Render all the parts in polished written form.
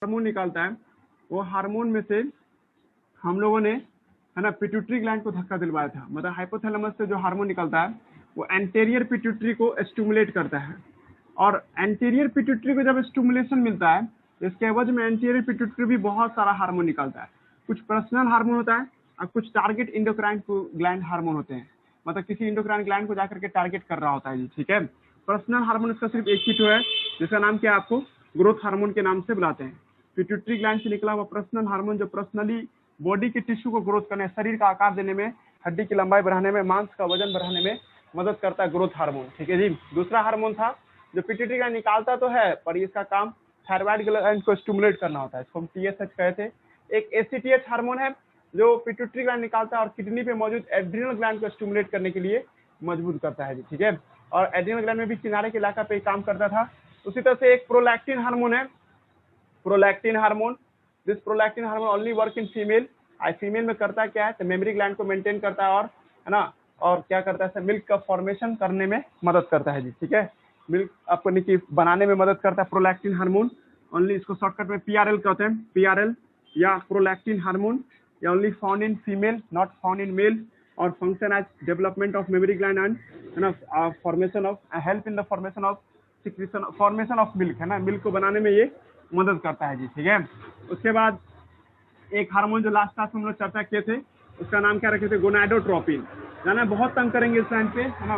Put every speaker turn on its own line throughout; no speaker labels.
Hormone निकालता है, वो हार्मोन में से हम लोगों ने है ना पिट्यूटरी ग्लैंड को धक्का दिलवाया था। मतलब हाइपोथैलेमस से जो हार्मोन निकलता है वो एंटीरियर पिट्यूटरी को स्टिमुलेट करता है, और एंटीरियर पिट्यूटरी को जब स्टिमुलेशन मिलता है इसके एवज में एंटीरियर पिट्यूटरी भी बहुत सारा हार्मोन निकालता है। कुछ पर्सनल हार्मोन होता है और कुछ टारगेट इंडोक्राइन ग्लैंड हार्मोन होते हैं, मतलब किसी इंडोक्राइन ग्लैंड को जाकर के टारगेट कर रहा होता है जी, ठीक है। पर्सनल हार्मोन इसका सिर्फ एक ही तो है जिसका नाम क्या है, आपको ग्रोथ हार्मोन के नाम से बुलाते हैं। पिट्यूटरी ग्लैंड से निकला हुआ पर्सनल हार्मोन जो पर्सनली बॉडी के टिश्यू को ग्रोथ करने, शरीर का आकार देने में, हड्डी की लंबाई बढ़ाने में, मांस का वजन बढ़ाने में मदद करता है, ग्रोथ हार्मोन, ठीक है जी। दूसरा हार्मोन था जो पिट्यूटरी ग्लैंड निकालता तो है पर इसका काम थायराइड ग्लैंड को स्टिमुलेट करना होता है, इसको हम टीएसएच कहते हैं। एक एसीटीएच हार्मोन है जो पिट्यूटरी ग्लैंड निकालता है और किडनी पे मौजूद एड्रिनल ग्लैंड को स्टिमुलेट करने के लिए मजबूर करता है जी, ठीक है। और एड्रिनल ग्लैंड में भी किनारे के इलाका पे काम करता था। उसी तरह से एक प्रोलैक्टिन हार्मोन है, prolactin hormone. This prolactin hormone only work in female. Female में करता क्या है तो मेमोरी ग्लैंड को मेंटेन करता है और है ना, और क्या करता है मिल्क का फॉर्मेशन करने में मदद करता है जी, ठीक है। मिल्क अपने की बनाने में मदद करता है प्रोलैक्टिन हार्मोन। ओनली इसको शॉर्टकट में पीआरएल कहते हैं, पीआरएल या प्रोलैक्टिन हार्मोन। या only found in female not found in male, और function as development of memory gland and है ना formation of help in the formation of secretion formation of milk, है ना, मिल्क को बनाने में ये मदद करता है जी, ठीक है। उसके बाद एक हार्मोन जो लास्ट क्लास में हम लोग चर्चा किए थे उसका नाम क्या रखे थे, गोनाडोट्रोपिन। जाना बहुत तंग करेंगे इस लाइन पे, है ना,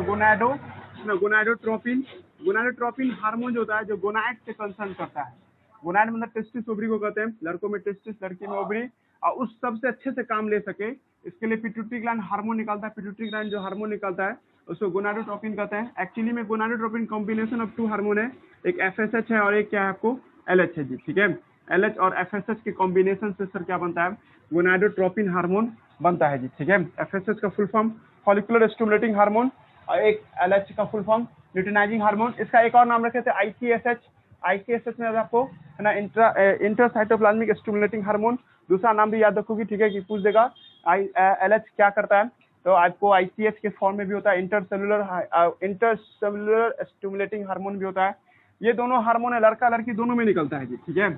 गोनाडोट्रोपिन। गोनाडोट्रोपिन हार्मोन जो होता है जो गोनाड से कंसर्न करता है। गोनाड मतलब टेस्टिस ओवरी को कहते हैं, लड़कों में टेस्टिस लड़की में ओवरी, और उस सबसे अच्छे से काम ले सके इसके लिए पिट्यूटरी ग्लैंड हार्मोन निकालता है। पिट्यूटरी ग्लैंड जो हार्मोन निकालता है उसको गोनाडोट्रोपिन कहते हैं। एक्चुअली में gonadotropin combination of two hormone है, एक एफएसएच है और एक क्या है आपको एलएच है जी, ठीक है। एलएच और एफएसएच के कॉम्बिनेशन से सर क्या बनता है, गोनाडोट्रोपिन हार्मोन बनता है जी, ठीक है। एफएसएच का full form follicular stimulating hormone और एक एलएच का फुल फॉर्म ल्यूटिनाइजिंग हार्मोन। इसका एक और नाम रखे थे आईसीएसएच। आईसीएसएच में आपको है ना इंटरसाइटोप्लाज्मिक स्टिमुलेटिंग हार्मोन। दूसरा नाम भी याद रखोगी, ठीक है, कि पूछ देगा एलएच क्या करता है तो आपको आईसीएच के फॉर्म में भी होता है, इंटरसेलुलर स्टिमुलेटिंग हार्मोन भी होता है। ये दोनों हार्मोन है लड़का लड़की दोनों में निकलता है जी, ठीक है।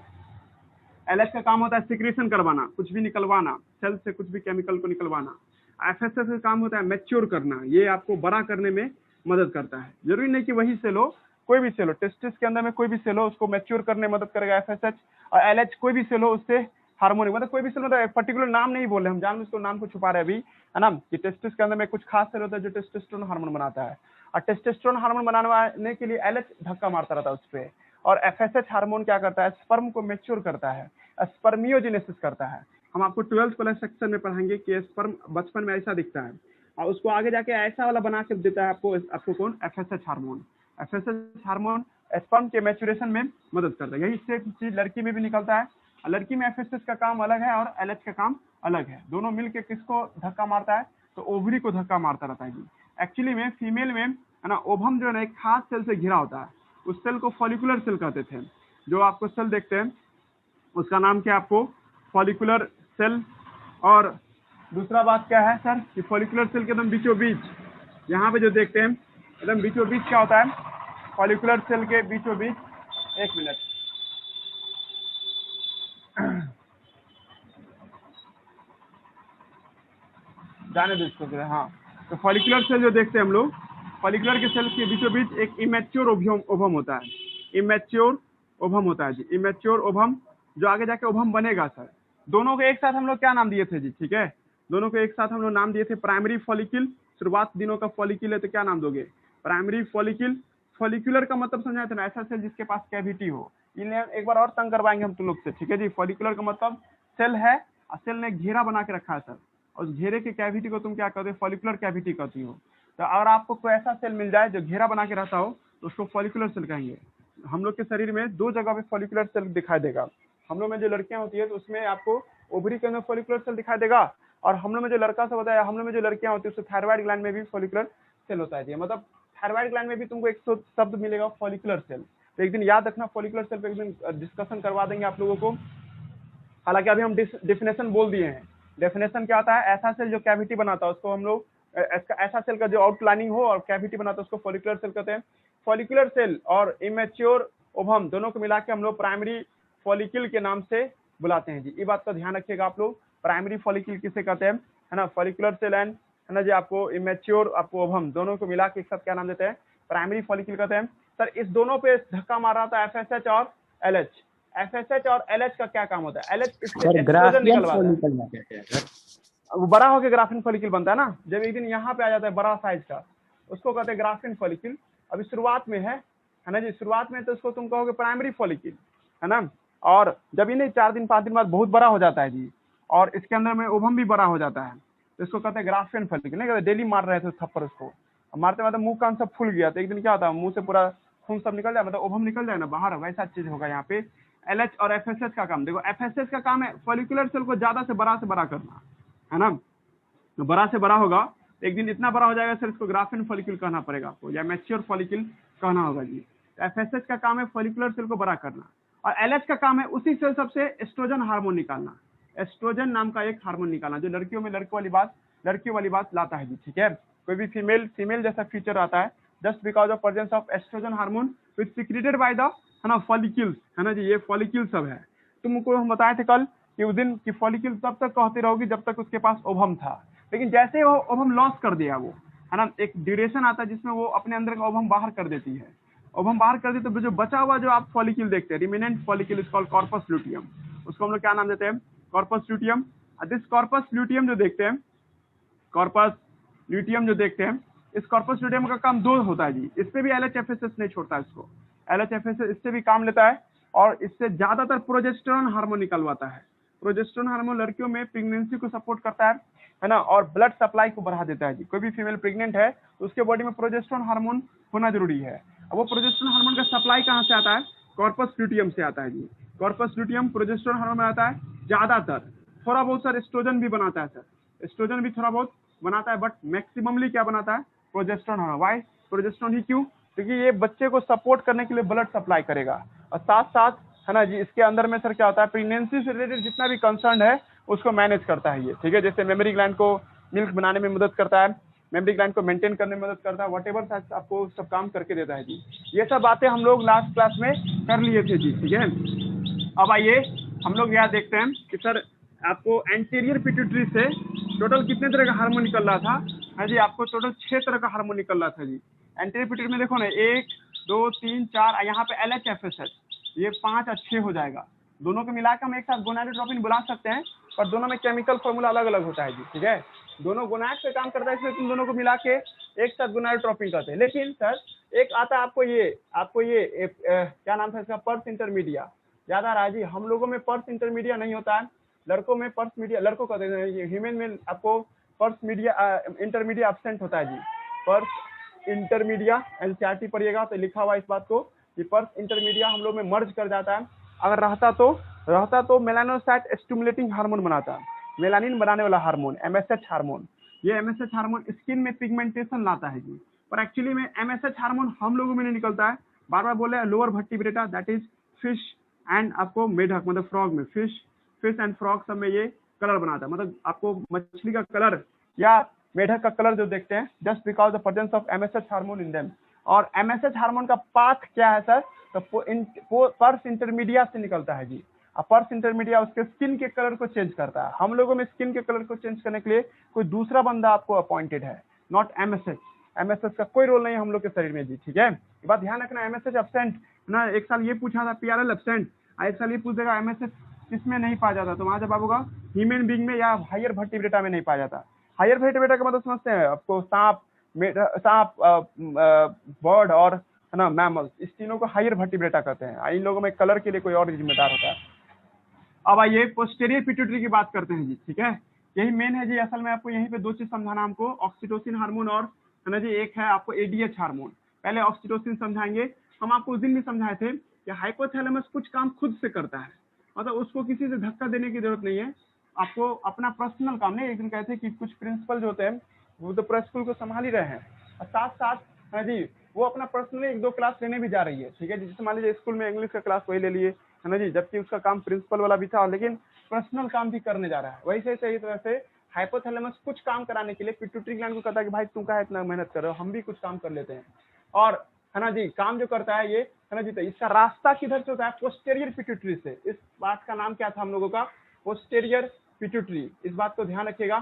एलएच का काम होता है सिक्रेशन करवाना, कुछ भी निकलवाना, सेल से कुछ भी केमिकल को निकलवाना। एफएसएच का काम होता है मैच्योर करना, ये आपको बड़ा करने में मदद करता है। जरूरी नहीं कि वही सेल हो, कोई भी सेल हो, टेस्टिस के अंदर में कोई भी सेल हो उसको मैच्योर करने में मदद करेगा एफएसएच। और एलएच कोई भी सेल हो उससे हार्मोनिक, मतलब कोई भी सेल, मतलब पर्टिकुलर नाम नहीं बोल रहे हम, जान उसको नाम को छुपा रहे अभी, है ना, कि टेस्टिस के अंदर में कुछ खास सेल होता है जो टेस्टोस्टेरोन हार्मोन बनाता है, और टेस्टोस्टेरोन हार्मोन बनाने के लिए एलएच धक्का मारता रहता है उस पर। और एफएसएच हार्मोन क्या करता है, स्पर्म को मैच्योर करता है, स्पर्मियोजेनेसिस करता है। हम आपको 12th प्लस सेक्शन में पढ़ाएंगे कि स्पर्म बचपन में ऐसा दिखता है और उसको आगे जाके ऐसा वाला बना के देता है आपको कौन, FSH hormone. FSH hormone sperm के मैच्योरेशन में मदद करता है। यही सेम चीज लड़की में भी निकलता है। लड़की में एफएसएच का काम अलग है और एलएच का काम अलग है, दोनों मिलकर किसको धक्का मारता है तो ओवरी को धक्का मारता रहता है जी। एक्चुअली में फीमेल में है ना ओवम जो है ना एक खास सेल से घिरा होता है, उस सेल को फॉलिकुलर सेल कहते थे। जो आपको सेल देखते हैं उसका नाम क्या आपको फॉलिकुलर सेल। और दूसरा बात क्या है सर कि फॉलिकुलर सेल के एकदम बीचों बीच यहाँ पे जो देखते हैं एकदम बीचों बीच क्या होता है, फॉलिकुलर सेल के बीचों बीच, एक मिनट जाने दो इसको, हाँ। तो फॉलिकुलर सेल जो देखते हैं हम लोग, फॉलिकुलर के सेल के बीचों बीच एक इमेच्योर ओवम होता है, इमेच्योर ओवम होता है जी, इमेच्योर ओवम जो आगे जाके ओवम बनेगा सर। दोनों को एक साथ हम लोग क्या नाम दिए थे जी, ठीक है, दोनों को एक साथ हम लोग नाम दिए थे प्राइमरी फॉलिकल। शुरुआत दिनों का फॉलिकल है तो क्या नाम दोगे, प्राइमरी फॉलिकल। फॉलिकुलर का मतलब समझाए थे ना, ऐसा सेल जिसके पास कैविटी हो। इन्हें एक बार और तंग करवाएंगे हम तुम लोग से, ठीक है जी। फॉलिकुलर का मतलब सेल है और सेल ने घेरा बना के रखा है सर, और घेरे के कैविटी को तुम क्या कहते हो, फॉलिकुलर कैविटी कहती हो। तो अगर आपको कोई ऐसा सेल मिल जाए जो घेरा बना के रहता हो तो उसको फॉलिकुलर सेल कहेंगे। हम लोग के शरीर में दो जगह पे फॉलिकुलर सेल दिखाई देगा। हम लोग में जो लड़कियां होती है तो उसमें आपको ओवरी के अंदर फॉलिकुलर सेल दिखाई देगा, और हम लोग में जो लड़का सब होता है, हम लोग में जो लड़कियां होती है उसमें थायराइड ग्लैंड में भी फॉलिकुलर सेल होता है। मतलब थायराइड ग्लैंड में भी तुमको एक शब्द मिलेगा फॉलिकुलर सेल। तो एक दिन याद रखना, फॉलिकुलर सेल पे एक दिन डिस्कशन करवा देंगे आप लोगों को। हालांकि अभी हम डेफिनेशन बोल दिए हैं। डेफिनेशन क्या होता है, ऐसा सेल जो कैविटी बनाता है उसको हम लोग, ऐसा सेल का जो आउटलाइनिंग हो और कैविटी बनाता है उसको फॉलिकुलर सेल कहते हैं। फॉलिकुलर सेल और इमेच्योर ओवम दोनों को मिला के हम लोग प्राइमरी फॉलिकल के नाम से बुलाते हैं जी। ये बात का ध्यान रखिएगा आप लोग। प्राइमरी फॉलिकल किसे कहते हैं, है ना, फॉलिकुलर सेल एंड, है ना जी, आपको इमेच्योर, आपको ओवम, दोनों को मिला के एक साथ क्या नाम देते हैं, प्राइमरी फॉलिकल कहते हैं। सर इस दोनों पे धक्का मार रहा था एफएसएच और एलएच। एफएसएच और एलएच का क्या काम होता है, एलएच इससे एस्ट्रोजन निकलवाता है, वो बड़ा होकर ग्राफिन फॉलिकल बनता है ना। जब एक दिन यहाँ पे आ जाता है बड़ा साइज का, उसको कहते हैं ग्राफिन फॉलिकल। अभी शुरुआत में है ना जी, शुरुआत में तो उसको तुम कहोगे प्राइमरी फॉलिकल, है ना। और जब इन्हें 4 दिन 5 दिन बाद बहुत बड़ा हो जाता है जी, और इसके अंदर में ओवम भी बड़ा हो जाता है, तो इसको कहते हैं ग्राफिन फॉलिकल। नहीं कहते, डेली मार रहे थे थप्पड़ उसको, मारते मारते मुंह कान सब फूल गया, तो एक दिन क्या होता है, मुंह से पूरा खून सब निकल जाए, मतलब ओवम निकल जाए ना बाहर, वैसा चीज होगा यहाँ पे। एलएच और एफएसएच का काम देखो, एफएसएच का काम है फॉलिकुलर सेल को ज्यादा से बड़ा करना, है ना। तो बड़ा से बड़ा होगा, एक दिन इतना बड़ा हो जाएगा सर, इसको ग्राफिन फॉलिकल कहना पड़ेगा आपको, या मैच्योर फॉलिकल कहना होगा जी। एफएसएच का काम है फॉलिकुलर सेल को बड़ा करना, और एलएच का काम है उसी सेल सबसे एस्ट्रोजन हार्मोन निकालना। एस्ट्रोजन नाम का एक हार्मोन निकालना जो लड़कियों में लड़कियों वाली बात लाता है जी, ठीक है। कोई भी फीमेल जैसा फीचर आता है just because of presence of oestrogen hormone which secreted by the, है ना, फॉलिकल्स, है ना जी, ये फॉलिकल सब है। तुमको हम बताए थे कल कि उस दिन की फॉलिकल तब तक कहती रहोगी जब तक उसके पास ओवम था, लेकिन जैसे वो ओवम लॉस कर दिया वो, है ना, एक ड्यूरेशन आता है जिसमें वो अपने अंदर का ओवम बाहर कर देती है। ओवम बाहर कर दी तो जो बचा हुआ जो आप फॉलिकल देखते हैं, remnant follicle is called corpus luteum, उसको हम लोग क्या नाम देते हैं, corpus luteum. This corpus luteum जो देखते हैं, कॉर्पस ल्यूटियम जो देखते हैं, इस कॉर्पस ल्यूटियम का काम 2 होता है जी। इस पे भी एलएचएफएसएस नहीं छोड़ता इसको, एलएचएफएसएस इससे भी काम लेता है, और इससे ज्यादातर प्रोजेस्टेरोन हार्मोन निकलवाता है। प्रोजेस्टेरोन हार्मोन लड़कियों में प्रेगनेंसी को सपोर्ट करता है ना, और ब्लड सप्लाई को बढ़ा देता है जी। कोई भी फीमेल प्रेग्नेंट है तो उसके बॉडी में प्रोजेस्टेरोन हार्मोन होना जरूरी है। अब वो प्रोजेस्टेरोन हार्मोन का सप्लाई कहाँ से आता है, कॉर्पस ल्यूटियम से आता है जी। कॉर्पस ल्यूटियम प्रोजेस्टेरोन हार्मोन बनाता है ज्यादातर, थोड़ा बहुत सर एस्ट्रोजन भी बनाता है सर, एस्ट्रोजन भी थोड़ा बहुत बनाता है, बट मैक्सिममली क्या बनाता है, प्रोजेस्टेरोन हार्मोन। व्हाई प्रोजेस्टेरोन ही, क्यों, क्योंकि ये बच्चे को सपोर्ट करने के लिए ब्लड सप्लाई करेगा, और साथ साथ, है ना जी, इसके अंदर में सर क्या होता है, प्रेगनेंसी से रिलेटेड जितना भी कंसर्न है उसको मैनेज करता है ये, ठीक है। जैसे मेमोरी ग्लैंड को मिल्क बनाने में मदद करता है, मेमोरी ग्लैंड को मेंटेन करने में मदद करता है, व्हाटएवर आपको सब काम करके देता है जी। ये सब बातें हम लोग लास्ट क्लास में कर लिए थे जी, ठीक है। अब आइए हम लोग यहाँ देखते हैं कि सर आपको एंटीरियर पिट्यूटरी से टोटल कितने तरह का हार्मोन निकल रहा था, हाँ जी, आपको टोटल 6 तरह का हार्मोन निकल रहा था जी। एंटीरियर पिट्यूटरी में देखो ना, 1 2 3 4, यहाँ पे एलएचएफएसएच, ये 5 और 6 हो जाएगा। दोनों को मिलाकर हम एक साथ गोनाडोट्रोपिन बुला सकते हैं, पर दोनों में केमिकल फॉर्मूला अलग अलग होता है जी, ठीक है। दोनों गोनाड पे काम करता है, इसलिए तुम दोनों को मिला के एक साथ गोनाडोट्रोपिन कहते हैं। लेकिन सर एक आता है आपको ये क्या नाम था इसका, पर्स इंटरमीडिया, याद आ रहा है जी। हम लोगों में पर्स इंटरमीडिया नहीं होता है, लड़कों में पर्स मीडिया, लड़कों कहते हैं, ह्यूमन में आपको पर्स मीडिया इंटरमीडिया एब्सेंट होता है जी। पर्स इंटरमीडिया एनसीईआरटी पढ़िएगा तो लिखा हुआ इस बात को कि पर्स इंटरमीडिया हम लोग में मर्ज कर जाता है। अगर रहता तो मेलानोसाइट स्टिमुलेटिंग हार्मोन बनाता, मेलानिन बनाने वाला हार्मोन, एमएसएच हार्मोन। ये एमएसएच हार्मोन स्किन में पिगमेंटेशन लाता है जी, पर एक्चुअली में एमएसएच हार्मोन हम लोगों में नहीं निकलता है। बार बार बोले lower vertebrata, that is fish and आपको मेढक, मतलब फ्रॉग में, फिश एंड फ्रॉग सब में ये कलर बनाता है, मतलब आपको मछली का कलर या मेढक का कलर जो देखते हैं, just because the presence of MSH hormone in them. और एमएसएच हार्मोन का पाथ क्या है सर, तो पर्स इंटरमीडिया से निकलता है जी। पर्स इंटरमीडिया उसके स्किन के कलर को चेंज करता है। हम लोगों में स्किन के कलर को चेंज करने के लिए कोई दूसरा बंदा आपको अपॉइंटेड है, नॉट एमएसएच। एमएसएच का कोई रोल नहीं है हम लोग के शरीर में जी, ठीक है। ये बात ध्यान रखना, एमएसएच एब्सेंट ना, एक साल ये पूछा था पीआरएल एब्सेंट, एक साल ये पूछ देगा एमएसएच किसमें नहीं पाया जाता, तो वहां जवाब होगा ह्यूमन बीइंग में या हायर वर्टिब्रेटा में नहीं पाया जाता। हायर वर्टिब्रेटा का मतलब समझते हैं आपको, सांप, बर्ड और, है ना, मैमल्स, इस तीनों को हायर वर्टिब्रेटा कहते हैं। इन लोगों में कलर के लिए कोई और जिम्मेदार होता है। अब आइए पोस्टीरियर पिट्यूटरी की बात करते हैं जी, ठीक है। यही मेन है जी, असल में आपको यहीं पे 2 चीज समझाना हमको, ऑक्सीटोसिन हार्मोन और, है ना जी, एक है आपको एडीएच हार्मोन। पहले ऑक्सीटोसिन समझाएंगे। हम आपको उस दिन भी समझाए थे कि हाइपोथैलेमस कुछ काम खुद से करता है, मतलब उसको किसी से धक्का देने की जरूरत नहीं है, आपको अपना पर्सनल काम नहीं। एक दिन कहते हैं कि कुछ प्रिंसिपल जो होते हैं वो तो पूरा स्कूल को संभाल ही रहे हैं, और साथ साथ, है जी, वो अपना पर्सनली 1-2 क्लास लेने भी जा रही है, ठीक है। जैसे मान लीजिए स्कूल में इंग्लिश का क्लास वही ले लिए, है ना जी, जबकि उसका काम प्रिंसिपल वाला भी था, लेकिन पर्सनल काम भी करने जा रहा है। वैसे सही तरह से हाइपोथैलेमस कुछ काम कराने के लिए पिट्यूटरी ग्लैंड को कहता है कि भाई तुम का इतना मेहनत कर रहे हो, हम भी कुछ काम कर लेते हैं। और है ना जी, काम जो करता है ये, है ना जी, तो इसका रास्ता किधर से होता है, पोस्टेरियर पिट्यूटरी से। इस बात का नाम क्या था हम लोगों का, पोस्टेरियर पिट्यूटरी। इस बात को ध्यान रखिएगा।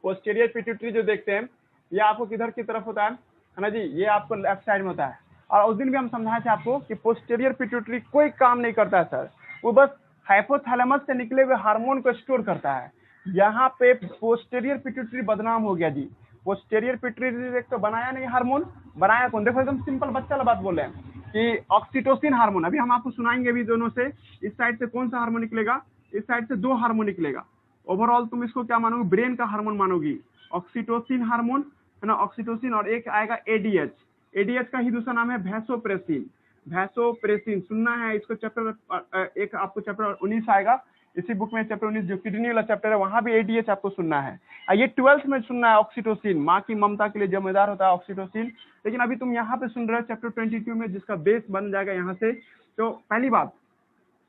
पोस्टेरियर पिट्यूटरी जो देखते हैं ये आपको किधर की तरफ होता है ना जी, ये आपको लेफ्ट साइड में होता है। और उस दिन भी हम समझाए थे आपको कि पोस्टेरियर पिट्यूटरी कोई काम नहीं करता है सर, वो बस हाइपोथैलेमस से निकले हुए हार्मोन को स्टोर करता है। यहाँ पे पोस्टेरियर पिट्यूटरी बदनाम हो गया जी। पोस्टेरियर पिट्यूटरी एक तो बनाया नहीं हार्मोन, बनाया कौन, देखो एकदम सिंपल बच्चा वाला बात बोल रहे हैं कि ऑक्सीटोसिन हार्मोन। अभी हम आपको सुनाएंगे भी दोनों से, इस साइड से कौन सा हार्मोन निकलेगा, इस साइड से 2 हार्मोन निकलेगा। ओवरऑल तुम इसको क्या मानोगे, ब्रेन का हार्मोन मानोगी, ऑक्सीटोसिन हार्मोन, है ना, ऑक्सीटोसिन। और एक आएगा एडीएच, एडीएच का ही दूसरा नाम है वैसोप्रेसिन। वैसोप्रेसिन सुनना है इसको, चैप्टर एक आपको चैप्टर 19 आएगा इसी बुक में, चैप्टर 19 जो किडनी वाला चैप्टर है, वहां भी एडीएच आपको सुनना है। ये 12th में सुनना है ऑक्सीटोसिन, माँ की ममता के लिए जिम्मेदार होता है ऑक्सीटोसिन। लेकिन अभी तुम यहाँ पे सुन रहे हो चैप्टर 22 में, जिसका बेस बन जाएगा यहाँ से। तो पहली बात,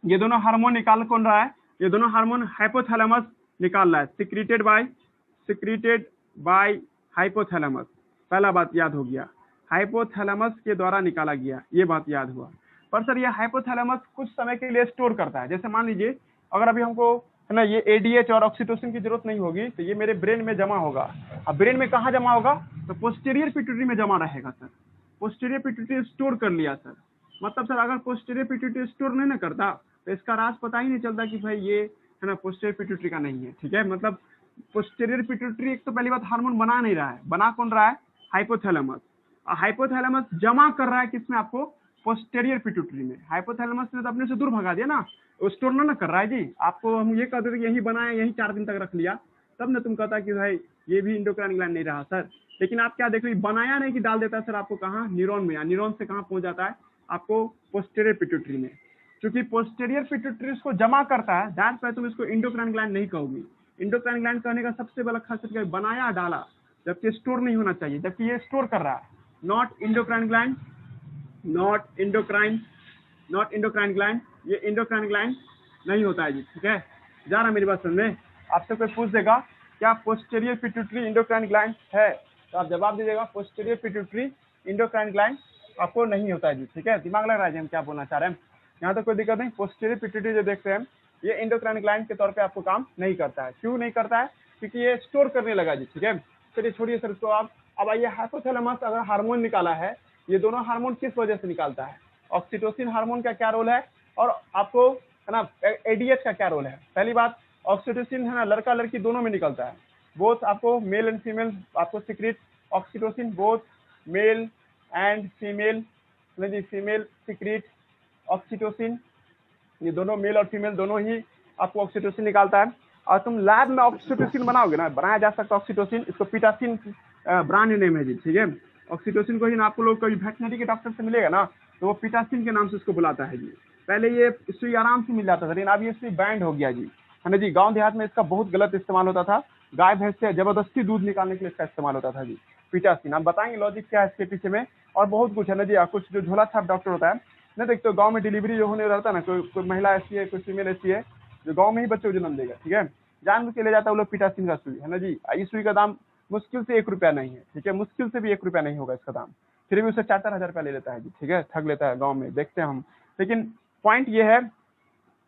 ये दोनों हार्मोन निकाल कौन रहा है, ये दोनों हार्मोन हाइपोथैलेमस निकाल रहा है, सिक्रीटेड बाय हाइपोथैलेमस। पहला बात याद हो गया, हाइपोथैलेमस के द्वारा निकाला गया, ये बात याद हुआ। पर सर ये हाइपोथैलेमस कुछ समय के लिए स्टोर करता है। जैसे मान लीजिए अगर अभी हमको, है ना, ये एडीएच और ऑक्सीटोसिन की जरूरत नहीं होगी, तो ये मेरे ब्रेन में जमा होगा। अब ब्रेन में कहाँ जमा होगा, तो पोस्टीरियर पिट्यूटरी में जमा रहेगा सर। पोस्टीरियर पिट्यूटरी स्टोर कर लिया सर। मतलब सर अगर पोस्टीरियर पिट्यूटरी स्टोर नहीं ना करता तो इसका राज पता ही नहीं चलता कि भाई ये, है ना, पोस्टीरियर पिट्यूटरी का नहीं है। ठीक है, मतलब पोस्टीरियर पिट्यूटरी एक तो पहली बात हार्मोन बना नहीं रहा है, बना कौन रहा है, हाइपोथैलेमस। हाइपोथैलेमस जमा कर रहा है किसमें, आपको पोस्टीरियर पिट्यूटरी में। हाइपोथैलेमस ने तो अपने से दूर भगा दिया ना, स्टोर ना कर रहा है जी। आपको हम ये कहते थे कि यही बनाया, यही 4 दिन तक रख लिया, तब ना तुम कहता कि भाई ये भी इंडोक्राइन ग्लैंड नहीं रहा सर। लेकिन आप क्या देख रहे, बनाया नहीं कि डाल देता है सर आपको कहाँ, न्यूरॉन में। न्यूरॉन से कहाँ पहुंच जाता है, आपको पोस्टीरियर पिट्यूटरी में। क्योंकि पोस्टीरियर पिट्यूटरी इसको जमा करता है, दैट्स व्हाई तुम इसको इंडोक्राइन ग्लैंड नहीं कहोगी। इंडोक्राइन ग्लैंड कहने का सबसे बड़ा खासियत क्या है, बनाया डाला, जबकि स्टोर नहीं होना चाहिए, जबकि ये स्टोर कर रहा है। Not endocrine gland, not endocrine gland, ये इंडोक्राइन ग्लैंड नहीं होता है जी। ठीक है, जा रहा मेरी बात समझ में। आपसे कोई पूछ देगा क्या पोस्टीरियर पिट्यूटरी इंडोक्राइन ग्लैंड है, तो आप जवाब दीजिएगा पोस्टीरियर पिट्यूटरी इंडोक्राइन ग्लैंड आपको नहीं होता है जी। ठीक है, दिमाग लग रहा है जी हम क्या बोलना चाह रहे हैं, यहाँ तो कोई दिक्कत नहीं। पोस्टीरियर पिट्यूटरी जो देखते हैं ये इंडोक्राइन ग्लैंड के तौर पे आपको काम नहीं करता है। क्यों नहीं करता है, क्योंकि ये स्टोर करने लगा जी। ठीक है, चलिए छोड़िए सर इसको आप। अब आइए, हाइपोथैलेमस अगर हार्मोन निकाला है, ये दोनों हार्मोन किस वजह से निकालता है, ऑक्सीटोसिन हार्मोन का क्या रोल है, और आपको, है ना, एडीएच का क्या रोल है। पहली बात, ऑक्सीटोसिन, है ना, लड़का लड़की दोनों में निकलता है, बोथ आपको मेल एंड फीमेल आपको secrete oxytocin, both male and female, जी फीमेल सीक्रेट ऑक्सीटोसिन, ये दोनों मेल और फीमेल दोनों ही आपको ऑक्सीटोसिन निकालता है। और तुम लैब में ऑक्सीटोसिन बनाओगे ना, बनाया जा सकता है ऑक्सीटोसिन, इसको पिटासिन ब्रांड नेम है जी। ठीक है, ऑक्सीटोसिन को ही ना आपको लोग कभी वेटनरी के डॉक्टर से मिलेगा ना, तो वो पिटासिन के नाम से इसको बुलाता है जी। पहले ये सुई आराम से मिल जाता था, लेकिन अब ये सुई बैंड हो गया जी, है ना जी। गांव देहात में इसका बहुत गलत इस्तेमाल होता था, गाय भैंस से जबरदस्ती दूध निकालने के लिए इसका इस्तेमाल होता था जी, पिटासिन। आप बताएंगे लॉजिक क्या है इसके पीछे में, और बहुत कुछ है ना जी। कुछ जो झोला छाप डॉक्टर होता है ना, देखते हो गांव में डिलीवरी जो होने रहता है ना, कोई महिला ऐसी है, कोई फीमेल ऐसी है जो गांव में ही बच्चे को जन्म देगा, ठीक है, जान के ले जाता है वो लोग पिटासिन का सुई, है ना जी। इस सुई का दाम मुश्किल से 1 रुपया नहीं है, ठीक है, मुश्किल से भी 1 रुपया नहीं होगा इसका दाम, फिर भी उसे 4-4 हजार रुपया ले लेता है जी। ठीक है, ठग लेता है गाँव में, देखते हैं हम। लेकिन पॉइंट ये है,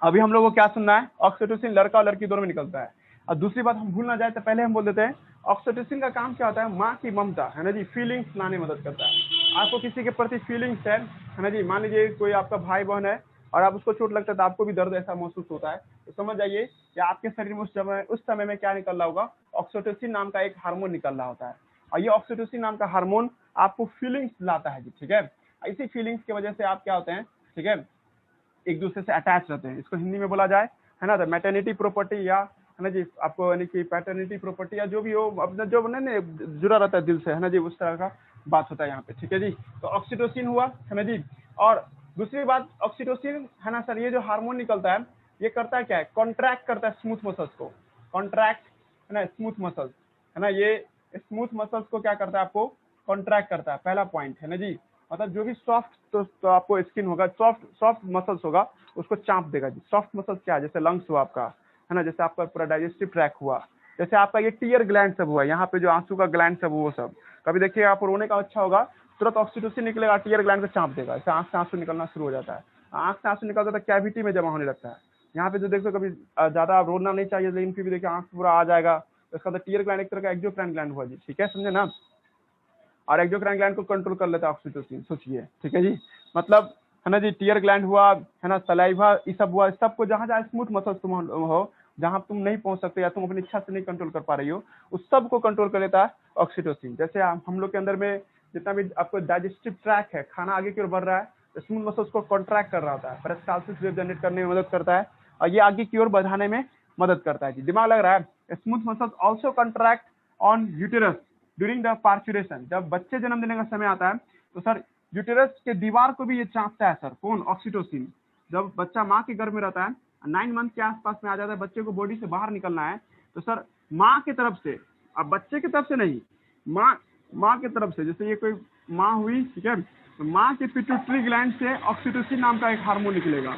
अभी हम लोग को क्या सुनना है, ऑक्सीटोसिन लड़का और लड़की दोनों में निकलता है। और दूसरी बात हम भूल ना जाए तो पहले हम बोल देते हैं, ऑक्सीटोसिन का काम क्या होता है, माँ की ममता, है ना जी, फीलिंग्स लाने में मदद करता है। आपको किसी के प्रति फीलिंग्स है ना जी, मान लीजिए कोई आपका भाई बहन है और आप उसको चोट लगता है तो आपको भी दर्द ऐसा महसूस होता है, तो समझ जाइए कि आपके शरीर में उस समय में क्या निकल रहा होगा, ऑक्सीटोसिन नाम का एक हार्मोन निकल रहा होता है। और ये ऑक्सीटोसिन नाम का हार्मोन आपको फीलिंग्स लाता है जी। ठीक है, इसी फीलिंग्स की वजह से आप क्या होते हैं, ठीक है, एक दूसरे से अटैच रहते हैं। इसको हिंदी में बोला जाए, है ना, तो मैटर्निटी प्रॉपर्टी, या है ना जी आपको यानी कि पैटर्निटी प्रॉपर्टी, या जो भी हो अपना जो नहीं जुड़ा रहता है दिल से, है ना जी, उस तरह का बात होता है यहाँ पे। ठीक है जी, तो ऑक्सीटोसिन हुआ, है ना जी। और दूसरी बात, ऑक्सीटोसिन, है ना सर, ये जो हार्मोन निकलता है ये करता है क्या है, कॉन्ट्रैक्ट करता है स्मूथ मसल्स को, कॉन्ट्रैक्ट, है ना, स्मूथ मसल्स, है ना, ये स्मूथ मसल्स को क्या करता है, आपको कॉन्ट्रैक्ट करता है। पहला पॉइंट, है ना जी, मतलब जो भी सॉफ्ट तो आपको स्किन होगा, सॉफ्ट मसल्स होगा, उसको चाप देगा जी। सॉफ्ट मसल्स क्या है, जैसे लंग्स हुआ आपका, है ना, जैसे आपका पूरा डाइजेस्टिव ट्रैक हुआ, जैसे आपका ये टीयर ग्लैंड सब हुआ, यहाँ पे जो आंसू का ग्लैंड सब वो सब। कभी देखिए आप रोने का अच्छा होगा तुरंत ऑक्सीटोसिन निकलेगा, टीयर ग्लैंड को चाप देगा, इससे आंख से आंसू निकलना शुरू हो जाता है। आंख से आंसू निकलता है तो कैविटी में जमा होने लगता है। यहाँ पे जो देखो कभी ज्यादा रोना नहीं चाहिए, लेकिन फिर भी देखिए आंख पूरा आ जाएगा, तो इसका मतलब टीयर ग्लैंड एक तरह का एक्सोक्राइन ग्लैंड हुआ जी, ठीक है, समझे ना। और एक्सोक्राइन ग्लैंड को कंट्रोल कर लेता है ऑक्सीटोसिन, सोचिए, ठीक है जी। मतलब है ना जी, टीयर ग्लैंड हुआ, है ना, सलाइवा, ये सब हुआ, सबको जहां जहां स्मूथ मसल्स तुम हो, जहां तुम नहीं पहुंच सकते या तुम अपनी इच्छा से नहीं कंट्रोल कर पा रही हो, उस सब को कंट्रोल कर लेता है ऑक्सीटोसिन। जैसे हम लोग के अंदर में जितना भी आपको डाइजेस्टिव ट्रैक है, खाना आगे की ओर बढ़ रहा है, स्मूथ मसल्स को कॉन्ट्रैक्ट कर रहा होता है, पेरिस्टाल्सिस वेव जनरेट करने में मदद करता है, और ये आगे की ओर बढ़ाने में मदद करता है जी। दिमाग लग रहा है। Smooth muscles also contract on uterus during the parturition. जब बच्चे जन्म देने का समय आता है तो सर यूटेरस के दीवार को भी ये चापता है सर, कौन, ऑक्सीटोसिन। जब बच्चा माँ के गर्भ में रहता है, 9 मंथ के आसपास में आ जाता है, बच्चे को बॉडी से बाहर निकलना है, तो सर माँ की तरफ से, अब बच्चे की तरफ से नहीं, माँ की तरफ से, जैसे ये कोई माँ हुई, ठीक है, तो माँ के पिट्यूटरी ग्लैंड से ऑक्सीटोसिन नाम का एक हार्मोन निकलेगा।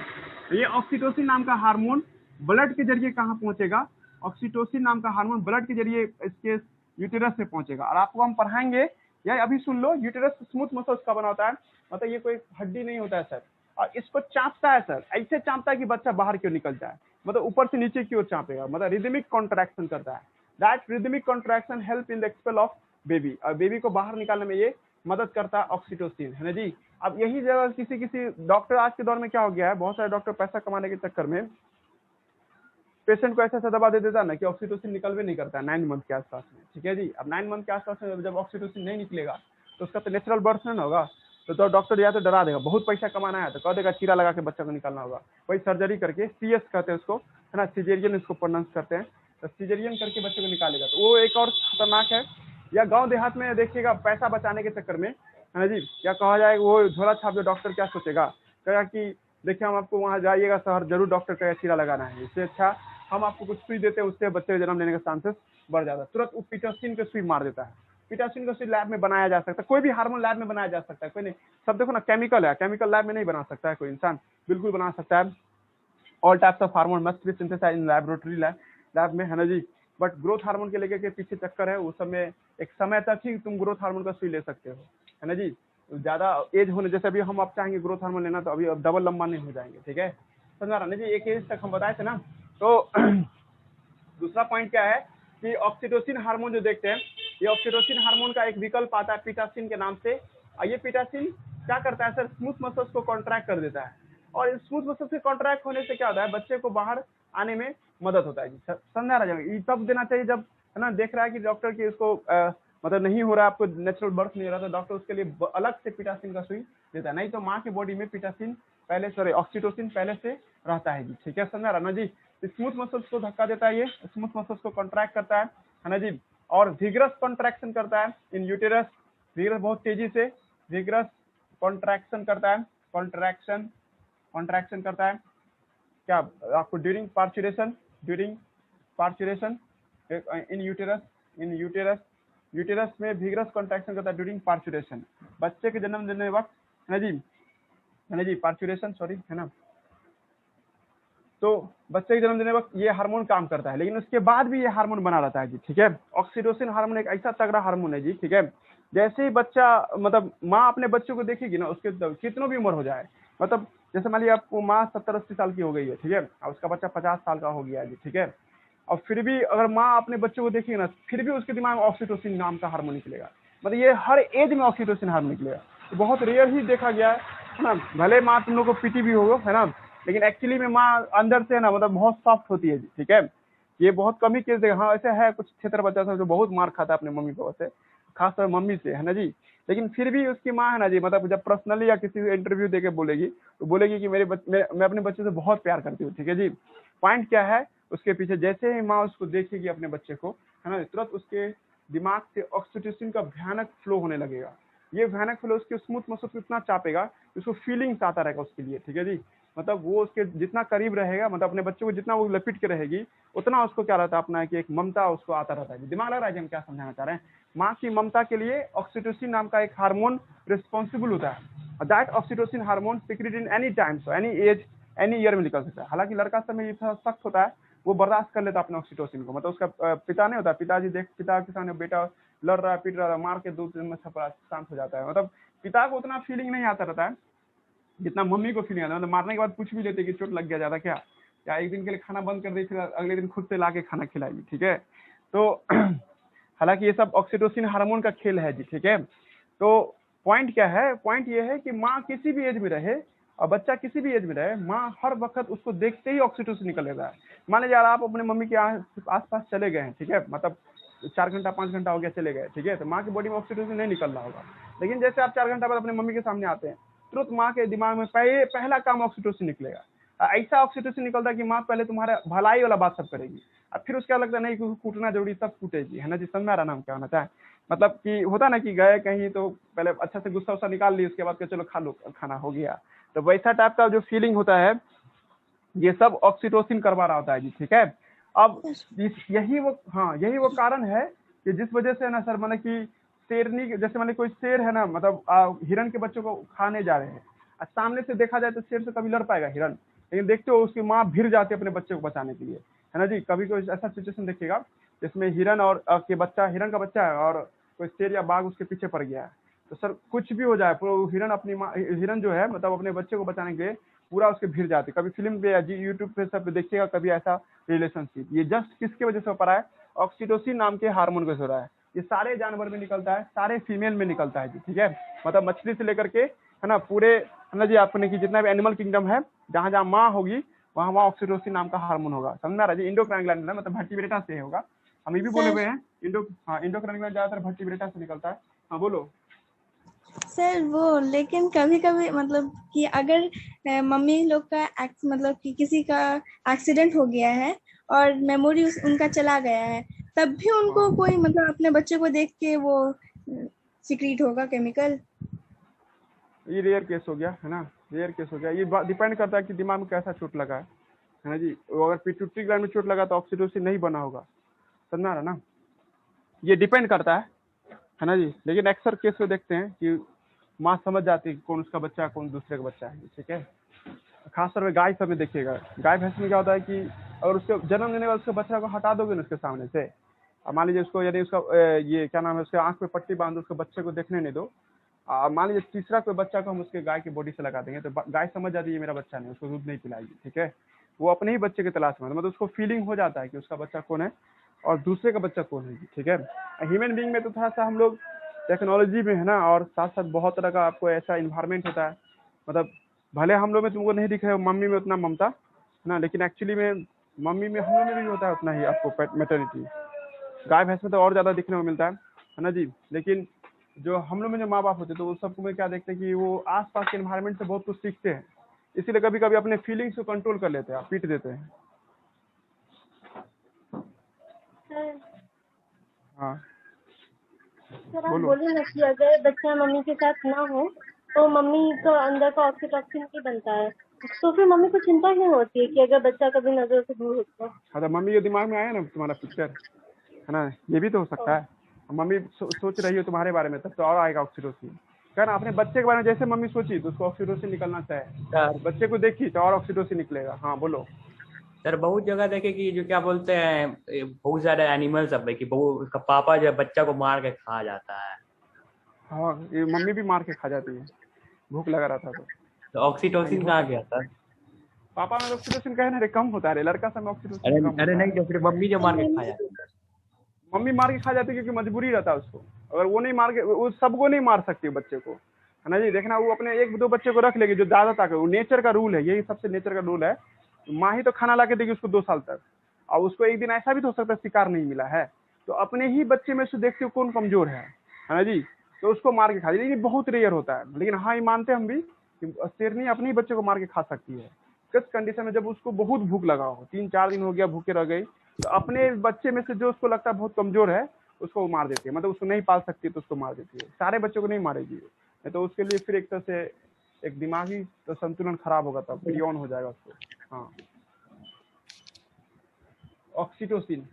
ये ऑक्सीटोसिन नाम का हार्मोन ब्लड के जरिए कहाँ पहुंचेगा, ऑक्सीटोसिन नाम का हार्मोन ब्लड के जरिए इसके यूटेरस से पहुंचेगा। और आपको हम पढ़ाएंगे, या अभी सुन लो, यूटेरस स्मूथ मसल्स का बना होता है, मतलब ये कोई हड्डी नहीं होता है सर, और इसको चापता है सर, ऐसे चापता है कि बच्चा बाहर क्यों निकल जाए, मतलब ऊपर से नीचे की ओर चापेगा, मतलब रिदमिक कॉन्ट्रैक्शन करता है। That rhythmic contraction help in the expel of baby, और बेबी को बाहर निकालने में ये मदद करता है ऑक्सीटोसिन, है ना जी। अब यही जगह किसी डॉक्टर, आज के दौर में क्या हो गया है, बहुत सारे डॉक्टर पैसा कमाने के चक्कर में पेशेंट को ऐसा दवा दे देता है ना कि ऑक्सीटोसिन निकलवे नहीं करता है 9 मंथ के आसपास में, ठीक है जी। अब 9 मंथ के आसपास में जब ऑक्सीटोसिन नहीं निकलेगा तो उसका तो नेचुरल बर्थ नहीं होगा, तो डॉक्टर या तो डरा देगा, बहुत पैसा कमाना है तो कह देगा चीरा लगा के बच्चा को निकालना होगा, वही सर्जरी करके, CS कहते हैं उसको, है ना, सीजेरियन इसको प्रोनाउंस करते हैं, तो सीजेरियन करके बच्चे को निकालेगा, तो वो एक और खतरनाक है। या गाँव देहात में देखिएगा, पैसा बचाने के चक्कर में, है ना जी, या कहा जाए वो झोला छाप जो डॉक्टर क्या सोचेगा, कहेगा कि देखिए हम आपको वहाँ जाइएगा शहर, जरूर डॉक्टर का चीरा लगाना है, इससे अच्छा हम आपको कुछ सुई देते हैं, उससे बच्चे के जन्म लेने का चांसेस बढ़ जाता है। तुरंत वो पिटासिन के सुई मार देता है। पिटासिन का सुई लैब में बनाया जा सकता है, कोई भी हार्मोन लैब में बनाया जा सकता है, कोई नहीं, सब देखो ना केमिकल है, केमिकल लैब में नहीं बना सकता है कोई इंसान, बिल्कुल बना सकता है। All types of hormone must be synthesized in laboratory lab में, है ना जी। बट ग्रोथ हार्मोन के लेके के पीछे चक्कर है, उस समय एक समय तक ही तुम ग्रोथ हार्मोन का सुई ले सकते हो, है ना जी। ज्यादा एज होने, जैसे अभी हम आप चाहेंगे ग्रोथ हार्मोन लेना तो अभी अब डबल लंबा नहीं हो जाएंगे, ठीक है, समझा रहा ना जी। एक एज तक हम बताए थे ना। तो दूसरा पॉइंट क्या है कि ऑक्सीटोसिन हार्मोन जो देखते हैं, ये ऑक्सीटोसिन हार्मोन का एक विकल्प आता है पिटासिन के नाम से, और ये पिटासिन क्या करता है सर, स्मूथ मसल्स को कॉन्ट्रैक्ट कर देता है, और स्मूथ मसल्स के कॉन्ट्रैक्ट होने से क्या होता है, बच्चे को बाहर आने में मदद होता है जी। समझा रहा है, ये तब देना चाहिए जब, है ना, देख रहा है कि डॉक्टर की इसको मतलब नहीं हो रहा है, आपको नेचुरल बर्थ नहीं हो रहा, तो डॉक्टर उसके लिए अलग से पिटासिन का सुई देता है, नहीं तो माँ की बॉडी में पिटासिन पहले, सॉरी ऑक्सीटोसिन पहले से रहता है जी, ठीक है, समझा रहा ना जी। स्मूथ मसल्स को धक्का देता है, ये स्मूथ मसल्स को कॉन्ट्रैक्ट करता है ना जी, और विग्रस कॉन्ट्रैक्शन करता है इन यूटेरस, विग्रस बहुत तेजी से विग्रस कॉन्ट्रैक्शन करता है, कॉन्ट्रैक्शन करता है क्या आपको ड्यूरिंग पार्चुरेशन इन यूटेरस में विग्रस कॉन्ट्रैक्शन करता है ड्यूरिंग पार्चुरेशन, बच्चे के जन्म देने वक्त, है ना जी, पार्चुरेशन, सॉरी, है ना। तो बच्चे के जन्म देने वक्त ये हार्मोन काम करता है, लेकिन उसके बाद भी ये हार्मोन बना रहता है जी, ठीक है। ऑक्सीटोसिन हार्मोन एक ऐसा तगड़ा हार्मोन है जी, ठीक है। जैसे ही बच्चा, मतलब माँ अपने बच्चों को देखेगी ना, उसके कितनों भी उम्र हो जाए, मतलब जैसे मान लिया आपको माँ 70-80 साल की हो गई है, ठीक है, और उसका बच्चा 50 साल का हो गया है जी, ठीक है, और फिर भी अगर माँ अपने बच्चों को देखेगी ना, फिर भी उसके दिमाग में ऑक्सीटोसिन नाम का हार्मोन निकलेगा, मतलब ये हर एज में ऑक्सीटोसिन हार्मोन निकलेगा। तो बहुत रेयर ही देखा गया है ना, भले माँ तुम लोग को पीटी भी होगा, है ना, लेकिन एक्चुअली में माँ अंदर से ना, मतलब बहुत सॉफ्ट होती है जी, ठीक है। ये बहुत कम ही केस देखा, हाँ ऐसे है कुछ क्षेत्र बच्चा सब जो बहुत मार खाता है अपने मम्मी पापा से, खासतौर मम्मी से, है ना जी, लेकिन फिर भी उसकी माँ है ना जी, मतलब जब पर्सनली या किसी इंटरव्यू देके बोलेगी तो बोलेगी कि मैं अपने बच्चे से बहुत प्यार करती हूँ, ठीक है जी। पॉइंट क्या है उसके पीछे, जैसे ही माँ उसको देखेगी अपने बच्चे को, है ना, तुरंत उसके दिमाग से ऑक्सीटोसिन का भयानक फ्लो होने लगेगा। ये भयानक फ्लो उसके स्मूथ मसल को इतना चापेगा, उसको फीलिंग्स आता रहेगा उसके लिए, ठीक है जी। मतलब वो उसके जितना करीब रहेगा, मतलब अपने बच्चों को जितना वो लपेट के रहेगी, उतना उसको क्या रहता है अपना कि एक ममता उसको आता रहता है। दिमाग लग रहा है कि हम क्या समझाना चाह रहे हैं। माँ की ममता के लिए ऑक्सीटोसिन नाम का एक हार्मोन रिस्पॉन्सिबल होता है। That oxytocin hormone secret in any time, so any as any year में निकल सकता है। हालांकि लड़का समय ये थोड़ा सख्त होता है, वो बर्दाश्त कर लेता अपने ऑक्सीटोसिन को। मतलब उसका पिता नहीं होता, पिताजी देख, पिता के सामने बेटा लड़ रहा है, पीट रहा है, मार के 2 दिन में थप्पड़ शांत हो जाता है। मतलब पिता को उतना फीलिंग नहीं आता रहता है जितना मम्मी को फीलिंग आता है। मतलब मारने के बाद पूछ भी लेते कि चोट लग गया ज्यादा क्या, या एक दिन के लिए खाना बंद कर दी, फिर अगले दिन खुद से ला के खाना खिलाएगी, ठीक है। तो हालांकि ये सब ऑक्सीटोसिन हार्मोन का खेल है जी, ठीक है। तो पॉइंट क्या है, पॉइंट ये है कि माँ किसी भी एज में रहे और बच्चा किसी भी एज में रहे, माँ हर वक्त उसको देखते ही ऑक्सीटोसिन निकलेगा। मान लीजिए यार आप अपने मम्मी के आसपास चले गए हैं, ठीक है, मतलब 4 घंटा 5 घंटा हो गया चले गए, ठीक है, तो माँ की बॉडी में ऑक्सीटोसिन नहीं निकल रहा होगा। लेकिन जैसे आप 4 घंटा बाद अपने मम्मी के सामने आते हैं, तुरंत माँ के दिमाग में पहला काम ऑक्सीटोसिन निकलेगा। ऐसा ऑक्सीटोसिन निकलता है कि माँ पहले तुम्हारा भलाई वाला बात सब करेगी, और फिर उसका लगता है नहीं कि कूटना जरूरी, तब कूटेगी, है ना जी। समझ आ रहा नाम क्या होना चाहे, मतलब कि होता ना कि गए कहीं तो पहले अच्छा से गुस्सा उस्सा निकाल ली, उसके बाद चलो खा लो, खाना हो गया। तो वैसा टाइप का जो फीलिंग होता है ये सब ऑक्सीटोसिन करवा रहा होता है जी, ठीक है। अब यही वो कारण है कि जिस वजह से ना सर, माने कि शेरनी, जैसे माने कोई शेर है ना, मतलब हिरन के बच्चों को खाने जा रहे हैं, और सामने से देखा जाए तो शेर से कभी लड़ पाएगा हिरन, लेकिन देखते हो उसकी माँ भिड़ जाती है अपने बच्चे को बचाने के लिए, है ना जी। कभी कोई ऐसा सिचुएशन देखिएगा जिसमें हिरन और के बच्चा, हिरन का बच्चा है और कोई शेर या बाघ उसके पीछे पड़ गया है, तो सर कुछ भी हो जाए, हिरन अपनी माँ, हिरन जो है मतलब अपने बच्चे को बचाने के लिए पूरा उसके भीड़ जाती है। कभी फिल्म पे या जी यूट्यूब पे सब देखिएगा कभी ऐसा रिलेशनशिप, ये जस्ट किसके वजह से हो पा रहा है, ऑक्सीटोसिन नाम के हार्मोन वजह से हो रहा है। ये सारे जानवर में निकलता है, सारे फीमेल में निकलता है जी, ठीक है। मतलब मछली से लेकर के, है ना, पूरे, है ना जी, आपने की जितना भी एनिमल किंगडम है, जहाँ जहाँ माँ होगी वहाँ वहाँ ऑक्सीटोसिन नाम का हार्मोन होगा। समझ में आ रहा है जी। इंडोक्राइन ग्लैंड है, मतलब वर्टिब्रेटा से होगा, हम ये भी बोले
सर
हुए हैं। इंडोक्राइन ग्लैंड ज्यादातर वर्टिब्रेटा से निकलता है। हाँ बोलो।
सर वो लेकिन कभी कभी मतलब कि अगर मम्मी लोग का मतलब कि किसी का एक्सीडेंट हो गया है और मेमोरी उनका चला गया है, तब भी उनको
हाँ,
कोई मतलब अपने बच्चे को देख के वो सीक्रेट होगा केमिकल।
ये रेयर केस हो गया, है ना, रेयर केस हो गया। ये डिपेंड करता है कि दिमाग में कैसा चोट लगा है ना जी। वो अगर पिट्यूटरी ग्लैंड में चोट लगा तो ऑक्सीटोसिन नहीं बना होगा, समझ आ रहा ना। ये डिपेंड करता है ना जी। लेकिन अक्सर केस में देखते हैं कि माँ समझ जाती है कौन उसका बच्चा है कौन दूसरे का बच्चा है, ठीक है। खासतौर पे गाय सब में देखिएगा, गाय भैंस में क्या होता है कि अगर उसके जन्म देने वाले उसके बच्चा को हटा दोगे ना उसके सामने से, और मान लीजिए उसको, यानी उसका ये क्या नाम है, उसके आंख पे पट्टी बांध दो, उसके बच्चे को देखने नहीं दो, मान लीजिए तीसरा कोई बच्चा को हम उसके गाय की बॉडी से लगा देंगे, तो गाय समझ जाती है ये मेरा बच्चा नहीं, उसको दूध नहीं पिलाएगी, ठीक है। वो अपने ही बच्चे की तलाश में, मतलब उसको फीलिंग हो जाता है कि उसका बच्चा कौन है और दूसरे का बच्चा कौन है, ठीक है। ह्यूमन बीइंग में तो थोड़ा सा हम लोग टेक्नोलॉजी में है ना, और साथ साथ बहुत तरह का आपको ऐसा इन्वायरमेंट होता है, मतलब भले हम लोग में तुमको नहीं दिख रहा है मम्मी में उतना ममता, है ना, लेकिन एक्चुअली में मम्मी में, हम लोग में भी होता है उतना ही आपको मैटर्निटी। गाय भैंस में तो और ज्यादा दिखने को मिलता है ना जी। लेकिन जो हम लोग में जो माँ बाप होते हैं तो उस सबको में क्या देखते हैं कि वो आसपास के एनवायरनमेंट से बहुत कुछ सीखते हैं, इसीलिए कभी कभी अपने फीलिंग्स को कंट्रोल कर लेते हैं, पीट देते हैं।
सर
हाँ
सर आप
बोलो।
बोले ना कि अगर बच्चा मम्मी के साथ ना हो तो मम्मी को अंदर का ऑक्सीटोसिन नहीं बनता है, तो फिर मम्मी को चिंता क्यों होती है कि अगर बच्चा कभी नजर से दूर होता है?
हाँ तो मम्मी के दिमाग में आया ना तुम्हारा पिक्चर, है ना, ये भी तो हो सकता है। मम्मी सोच रही हो तुम्हारे बारे में, तब तो और आएगा ऑक्सीटोसिन। क्या ना, अपने बच्चे के बारे में जैसे मम्मी सोची तो उसको ऑक्सीटोसिन निकलना चाहिए,
सर
बच्चे को देखी तो और ऑक्सीटोसिन निकलेगा। हाँ बोलो।
सर बहुत जगह देखे कि जो क्या बोलते हैं, बहुत सारे एनिमल्स अब है कि उसका पापा जो है बच्चा को मार के खा जाता है।
हाँ ये मम्मी भी मार के खा जाती है, भूख लगा रहा था
तो ऑक्सीटोसिन
हो
कहाँ
सकता
गया
है।
सर?
पापा में ऑक्सीटोसिन कहे ना रे कम होता है रे, लड़का सब में ऑक्सीटोसिन कम
अरे
होता
नहीं,
है।
तो फिर मम्मी जो मार के खा जाती है।
मम्मी मार के खा जाती है क्योंकि मजबूरी रहता है उसको, अगर वो नहीं मार के, वो सबको नहीं मार सकती बच्चे को, है ना जी। देखना वो अपने 1-2 बच्चे को रख लेगी जो ज्यादा ताकत, वो नेचर का रूल है, यही सबसे नेचर का रूल है। माँ ही तो खाना ला के देगी उसको 2 साल तक, और उसको एक दिन ऐसा भी तो हो सकता है शिकार नहीं मिला है, तो अपने ही बच्चे में से देखते हो कौन कमजोर है ना जी, तो उसको मार के खा जाती है। ये बहुत रेयर होता है, लेकिन हाँ ये मानते हम भी कि शेरनी अपने ही बच्चे को मार के खा सकती है, किस कंडीशन में, जब उसको बहुत भूख लगा हो, 3-4 दिन हो गया भूखे रह गई, तो अपने बच्चे में से जो उसको लगता है बहुत कमजोर है उसको वो मार देती है, मतलब उसको नहीं पाल सकती तो उसको मार देती है। सारे बच्चों को नहीं मारेगी, नहीं तो उसके लिए फिर एक तरह से एक दिमागी तो संतुलन खराब होगा, तब बियॉन हो जाएगा उसको। हाँ ऑक्सीटोसिन,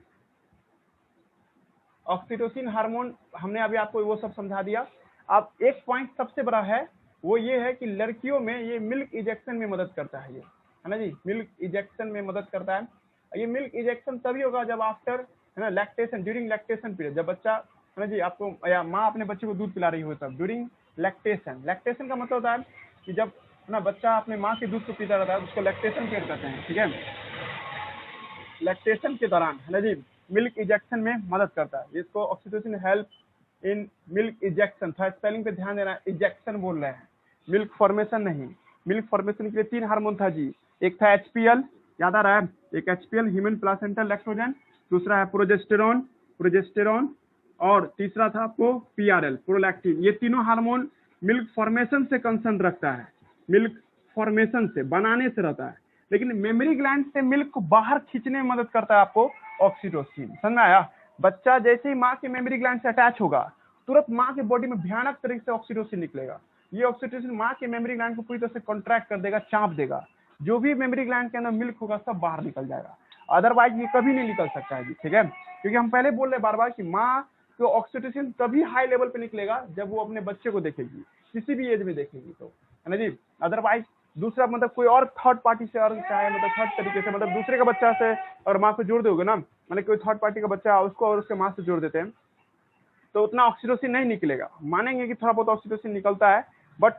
ऑक्सीटोसिन हार्मोन हमने अभी आपको वो सब समझा दिया। अब एक पॉइंट सबसे बड़ा है, वो ये है कि लड़कियों में ये मिल्क इजेक्शन में मदद करता है, ये है ना जी, मिल्क इजेक्शन में मदद करता है। ये मिल्क इजेक्शन तभी होगा जब आफ्टर, है ना, लैक्टेशन, ड्यूरिंग लैक्टेशन पीरियड, जब बच्चा, है ना जी, आपको या माँ अपने बच्चे को दूध पिला रही हो तब, ड्यूरिंग लैक्टेशन। लैक्टेशन का मतलब होता है कि जब, है ना, बच्चा अपने माँ के दूध को पीता रहता है उसको लैक्टेशन पीरियड कहते हैं, ठीक है। लैक्टेशन के दौरान, है ना जी, मिल्क इजेक्शन में मदद करता है। इसको oxytocin help in milk ejection, थोड़ा स्पेलिंग पे ध्यान देना, इजेक्शन बोल रहे हैं, मिल्क फॉर्मेशन नहीं। मिल्क फॉर्मेशन के लिए 3 हार्मोन था जी, एक था एचपीएल, याद आ रहा है, एक एचपीएल ह्यूमन प्लासेंटल लैक्टोजन, दूसरा है प्रोजेस्टेरॉन और तीसरा था आपको पीआरएल, प्रोलैक्टिन। ये तीनों हार्मोन मिल्क फॉर्मेशन से कंसर्न रखता है, मिल्क फॉर्मेशन से, बनाने से रहता है। लेकिन मेमोरी ग्लैंड से मिल्क को बाहर खींचने में मदद करता है आपको ऑक्सीटोसिन। समझ में आया? बच्चा जैसे ही माँ के मेमोरी ग्लैंड से अटैच होगा तुरंत माँ के बॉडी में भयानक तरीके से ऑक्सीटोसिन निकलेगा। ये ऑक्सीटोसिन माँ के मेमोरी ग्लैंड को पूरी तरह से कॉन्ट्रैक्ट कर देगा, चाप देगा। जो भी मेमोरी ग्लैंड के अंदर मिल्क होगा सब बाहर निकल जाएगा, अदरवाइज ये कभी नहीं निकल सकता है जी, ठीक है। क्योंकि हम पहले बोल रहे बार बार कि माँ को ऑक्सीटोसिन तभी हाई लेवल पे निकलेगा जब वो अपने बच्चे को देखेगी, किसी भी एज में देखेगी तो, है ना जी। अदरवाइज दूसरा मतलब कोई और थर्ड पार्टी से, और चाहे मतलब थर्ड तरीके से, मतलब दूसरे का बच्चा से और माँ को जोड़ दोगे ना, मतलब कोई थर्ड पार्टी का बच्चा उसको और उसके माँ से जोड़ देते हैं तो उतना ऑक्सीटोसिन नहीं निकलेगा। मानेंगे कि थोड़ा बहुत ऑक्सीटोसिन निकलता है, बट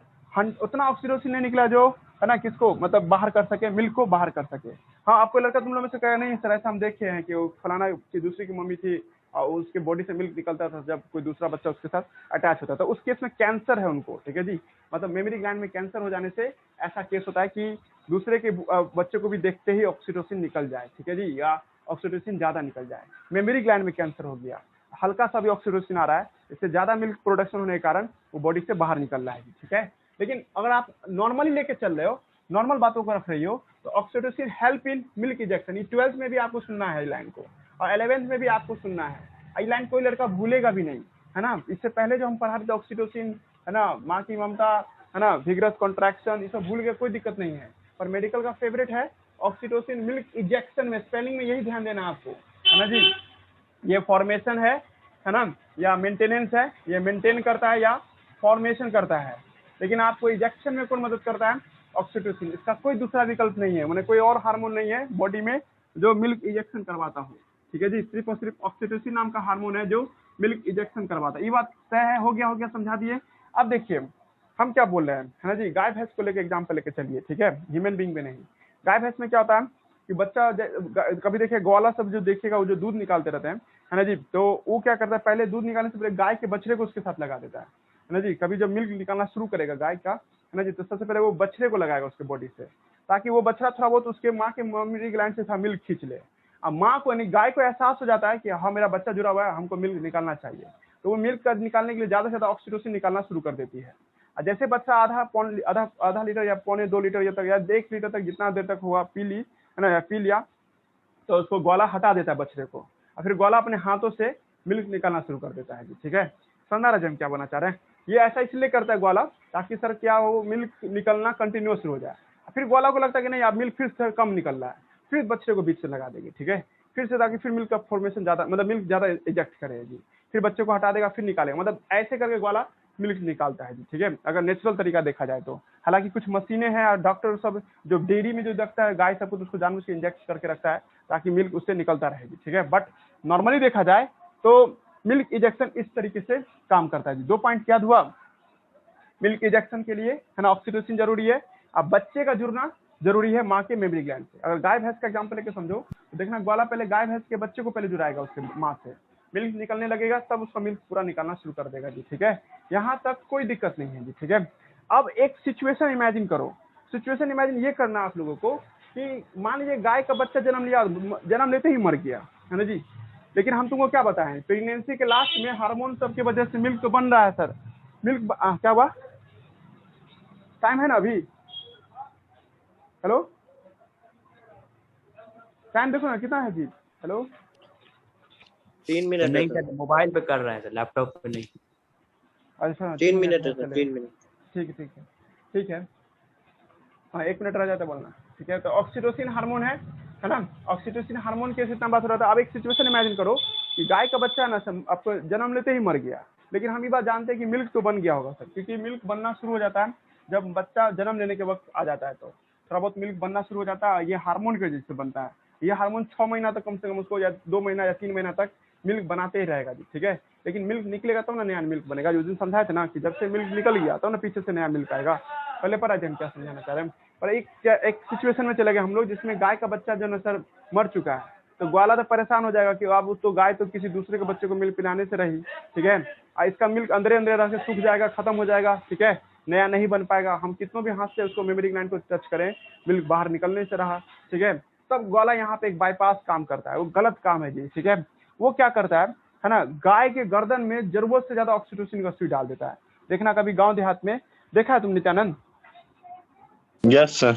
उतना ऑक्सीटोसिन नहीं निकला जो, है ना, किसको मतलब बाहर कर सके, मिल्क को बाहर कर सके। हाँ, आपको लड़का तुम लोग में से कहेगा नहीं सर ऐसा हम देखे हैं कि वो फलाना की दूसरी की मम्मी थी और उसके बॉडी से मिल्क निकलता था जब कोई दूसरा बच्चा उसके साथ अटैच होता था। उस केस में कैंसर है उनको, ठीक है जी, मतलब मेमोरी ग्लैंड में कैंसर हो जाने से ऐसा केस होता है कि दूसरे के बच्चे को भी देखते ही ऑक्सीटोसिन निकल जाए, ठीक है जी, या ऑक्सीटोसिन ज्यादा निकल जाए। मेमोरी ग्लैंड में कैंसर हो गया, हल्का सा भी ऑक्सीटोसिन आ रहा है, इससे ज्यादा मिल्क प्रोडक्शन होने के कारण वो बॉडी से बाहर निकल रहा है, ठीक है। लेकिन अगर आप नॉर्मली लेके चल रहे हो, नॉर्मल बातों को रख रही हो, तो oxytocin help in milk ejection. ये 12th में भी आपको सुनना है लाइन को, और 11th में भी आपको सुनना है। ये लाइन कोई लड़का भूलेगा भी नहीं, है ना। इससे पहले जो हम पढ़ा रहे थे ऑक्सीटोसिन, है ना, माँ की ममता, है ना, विग्रस कॉन्ट्रैक्शन, ये सब भूल गए, कोई दिक्कत नहीं है। पर मेडिकल का फेवरेट है ऑक्सीटोसिन मिल्क इजेक्शन में, स्पेलिंग में यही ध्यान देना आपको, है ना जी। ये फॉर्मेशन है ना, या मेंटेनेंस है, ये मेंटेन करता है या फॉर्मेशन करता है। लेकिन आपको इजेक्शन में कौन मदद करता है? ऑक्सीटोसिन। इसका कोई दूसरा विकल्प नहीं है, मैंने कोई और हार्मोन नहीं है बॉडी में जो मिल्क इजेक्शन करवाता हो, ठीक है जी। सिर्फ और सिर्फ ऑक्सीटोसिन नाम का हार्मोन है जो मिल्क इजेक्शन करवाता है। ये बात तय है, हो गया, समझा दिए। अब देखिए हम क्या बोल रहे हैं, है ना जी, गाय भैंस को लेकर एग्जाम्पल लेके चलिए, ठीक है, ह्यूमन बींग में नहीं। गाय भैंस में क्या होता है कि बच्चा कभी देखिए ग्वाला सब जो देखेगा वो जो दूध निकालते रहते हैं, है ना जी, तो वो क्या करता है, पहले दूध निकालने से पहले गाय के बछड़े को उसके साथ लगा देता है ना जी। कभी जब मिल्क निकालना शुरू करेगा गाय का, है ना जी, तो सबसे पहले वो बछड़े को लगाएगा उसके बॉडी से, ताकि वो बछड़ा थोड़ा बहुत उसके माँ के मेमोरी ग्लैंड से था मिल्क खींच ले। अब माँ को यानी गाय को एहसास हो जाता है कि हाँ मेरा बच्चा जुड़ा हुआ है, हमको मिल्क निकालना चाहिए, तो वो मिल्क का निकालने के लिए ज्यादा से ज्यादा ऑक्सीटोसिन निकालना शुरू कर देती है। और जैसे बच्चा आधा लीटर या 1.25 लीटर तक या 1 लीटर तक जितना देर तक हुआ पी ली, है ना, पी लिया, तो उसको ग्वाला हटा देता है बछड़े को, और फिर ग्वाला अपने हाथों से मिल्क निकालना शुरू कर देता है जी, ठीक है। समझा रहे हम क्या बोलना चाह रहे हैं? ये ऐसा इसलिए करता है ग्वाला ताकि सर क्या हो, मिल्क निकलना कंटिन्यूस शुरू हो जाए। फिर ग्वाला को लगता है कि नहीं अब मिल्क फिर से कम निकल रहा है, फिर बच्चे को बीच से लगा देगी, ठीक है, फिर से, ताकि फिर मिल्क का फॉर्मेशन ज्यादा, मतलब मिल्क ज्यादा इजेक्ट करेगी, फिर बच्चे को हटा देगा, फिर निकालेगा, मतलब ऐसे करके ग्वाला मिल्क निकालता है जी, ठीक है, अगर नेचुरल तरीका देखा जाए तो। हालांकि कुछ मशीनें हैं और डॉक्टर सब जो डेयरी में जो रखता है गाय सबको, तो उसको जानबूझ के इंजेक्ट करके रखता है ताकि मिल्क उससे निकलता रहेगी, ठीक है। बट नॉर्मली देखा जाए तो मिल्क इजेक्शन इस तरीके से काम करता है जी। 2 पॉइंट क्या हुआ, मिल्क इजेक्शन के लिए, है ना, ऑक्सीटोसिन जरूरी है, अब बच्चे का जुड़ना जरूरी है माँ के मेमोरी ग्लैंड से। अगर गाय भैंस का एग्जाम्पल लेके समझो तो देखना, ग्वाला पहले गाय भैंस के बच्चे को पहले जुड़ाएगा उसके माँ से, मिल्क निकलने लगेगा, तब उसका मिल्क पूरा निकालना शुरू कर देगा जी, ठीक है। यहाँ तक कोई दिक्कत नहीं है जी, ठीक है। अब एक सिचुएशन इमेजिन करो, सिचुएशन इमेजिन ये करना आप लोगों को कि मान लीजिए गाय का बच्चा जन्म लिया, जन्म लेते ही मर गया, है ना जी, लेकिन हम तुमको क्या बताएं, प्रेगनेंसी के लास्ट में हार्मोन सब की वजह से मिल्क तो बन रहा है सर, मिल्क क्या हुआ, टाइम है ना अभी, हेलो, टाइम देखो ना कितना है जी, हेलो,
3 मिनट
नहीं सर, मोबाइल पे कर रहे हैं सर, लैपटॉप पे नहीं।
अच्छा
3 मिनट है सर, 3 मिनट।
ठीक है, हाँ 1 मिनट रह जाता बोलना, ठीक है। तो ऑक्सीटोसिन हार्मोन है ना, ऑक्सीटोसिन हार्मोन के इतना बात हो रहा था। अब एक सिचुएशन इमेजिन करो कि गाय का बच्चा ना आपको जन्म लेते ही मर गया, लेकिन हम ये बात जानते हैं कि मिल्क तो बन गया होगा सर, क्योंकि मिल्क बनना शुरू हो जाता है जब बच्चा जन्म लेने के वक्त आ जाता है, तो थोड़ा बहुत मिल्क बनना शुरू हो जाता है, ये हार्मोन की वजह से बनता है। ये हार्मोन 6 महीना तक कम से कम उसको, या 2 महीना या 3 महीना तक मिल्क बनाते ही रहेगा जी, ठीक है। लेकिन मिल्क निकलेगा तब ना नया मिल्क बनेगा। जो दिन समझाए थे ना कि जब से मिल्क निकल गया तब ना पीछे से नया मिल्क आएगा। पहले पर आज हम क्या समझाना चाह रहे हैं। पर एक सिचुएशन में चले गए हम लोग जिसमें गाय का बच्चा जो ना सर मर चुका है, तो ग्वाला तो परेशान हो जाएगा कि अब तो गाय तो किसी दूसरे के बच्चे को मिल्क पिलाने से रही, ठीक है। और इसका मिल्क अंदर अंदर रह के सूख जाएगा, खत्म हो जाएगा, ठीक है, नया नहीं बन पाएगा। हम कितनों भी हाथ से उसको मेमोरी ग्लैंड को टच करें, मिल्क बाहर निकलने से रहा, ठीक है। तब ग्वाला यहाँ पे एक बाईपास काम करता है, वो गलत काम है जी, ठीक है। वो क्या करता है ना, गाय के गर्दन में जरूरत से ज्यादा ऑक्सीटोसिन का सुई डाल देता है। देखना कभी गांव देहात में देखा है तुम नित्यानंद?
Yes sir.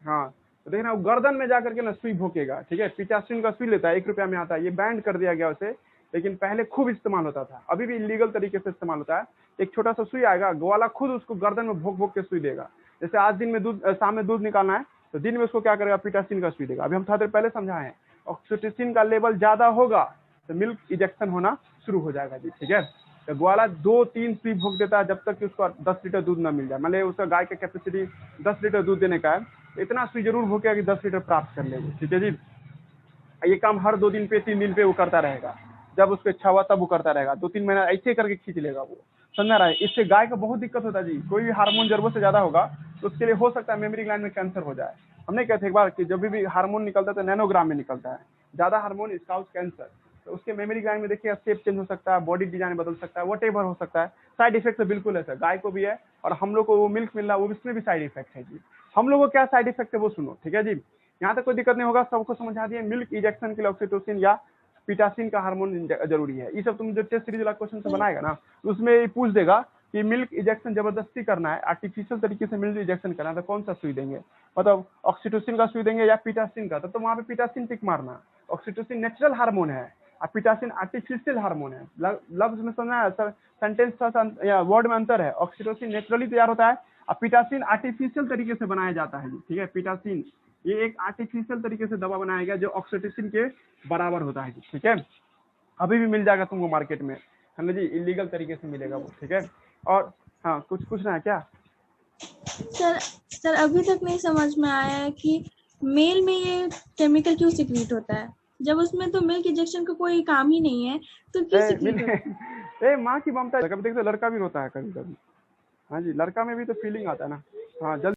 हाँ, तो देखना वो गर्दन में जाकर के ना सुई भोंकेगा, ठीक है। पिचासिन का सुई लेता है, 1 रुपया में आता है, ये बैंड कर दिया गया उसे, लेकिन पहले खूब इस्तेमाल होता था, अभी भी इलीगल तरीके से इस्तेमाल होता है। एक छोटा सा सुई आएगा, ग्वाला खुद उसको गर्दन में भोंक भोंक के सुई देगा। जैसे आज दिन में दूध, शाम में दूध निकालना है तो दिन में उसको क्या करेगा, पिटासिन का सुई देगा। अभी हम थोड़ी देर पहले समझाए हैं, ऑक्सीटोसिन का लेवल ज्यादा होगा तो मिल्क इजेक्शन होना शुरू हो जाएगा जी, ठीक है। तो ग्वाला 2-3 सुई भोंक देता है जब तक कि उसको 10 लीटर दूध ना मिल जाए। मान लीजिए उसका गाय का कैपेसिटी 10 लीटर दूध देने का है, तो इतना सुई जरूर भोंकेगा कि 10 लीटर प्राप्त कर लेंगे, ठीक है जी। ये काम हर 2 दिन पे 3 दिन पे वो करता रहेगा, जब उसको इच्छा हुआ तब वो करता रहेगा, 2-3 महीना ऐसे करके खींच लेगा वो, समझा रहा है। इससे गाय को बहुत दिक्कत होता है जी। कोई भी हार्मोन जरूरत से ज्यादा होगा तो उसके लिए हो सकता है मेमोरी ग्लैंड में कैंसर हो जाए। हमने कहते एक बार कि जब भी हार्मोन निकलता है तो नैनोग्राम में निकलता है, ज्यादा हार्मोन इज कॉज कैंसर। तो उसके मेमोरी ग्लैंड में देखिए शेप चेंज हो सकता है, बॉडी डिजाइन बदल सकता है, वॉटेवर हो सकता है। साइड इफेक्ट तो बिल्कुल है सर, गाय को भी है और हम लोग को वो मिल्क मिल रहा है वो उसमें भी साइड इफेक्ट है जी। हम लोगों को क्या साइड इफेक्ट है वो सुनो, ठीक है जी। यहाँ तक कोई दिक्कत नहीं होगा, सबको समझा दिए। मिल्क इंजेक्शन के लिए ऑक्सीटोसिन या पिटासिन का हार्मोन जरूरी है। ये सब तुम जो टेस्ट सीरीज वाला क्वेश्चन से बनाएगा ना, तो उसमें ये पूछ देगा कि मिल्क इंजेक्शन जबरदस्ती करना है, आर्टिफिशियल तरीके से मिल्क इंजेक्शन करना है, तो कौन सा सुई देंगे, मतलब ऑक्सीटोसिन का सुई देंगे या पिटासिन का? तो वहाँ पे पिटासिन टिक मारना। ऑक्सीटोसिन नेचुरल हार्मोन है और पिटासिन आर्टिफिशियल हार्मोन है। लफ्ज में समझना है सर, सेंटेंस या वर्ड में अंतर है। ऑक्सीटोसिन नेचुरली तैयार होता है और पिटासिन आर्टिफिशियल तरीके से बनाया जाता है, ठीक है। पिटासिन ये एक आर्टिफिशियल तरीके से दवा बनाया गया जो ऑक्सीटोसिन के बराबर होता है, ठीक है। अभी भी मिल जाएगा तुमको मार्केट में, है ना जी, इलीगल तरीके से मिलेगा वो, ठीक है। और हाँ, कुछ पूछना है क्या?
सर अभी तक नहीं समझ में आया है कि मेल में ये केमिकल क्यों सिक्रीट होता है, जब उसमें तो मिल्क इंजेक्शन का कोई काम ही नहीं है, तो क्यों सिक्रीट होता है?
माँ की ममता, कभी देखते लड़का भी रोता है कभी कभी। हाँ जी, लड़का में भी तो फीलिंग आता है ना। हाँ, जल्दी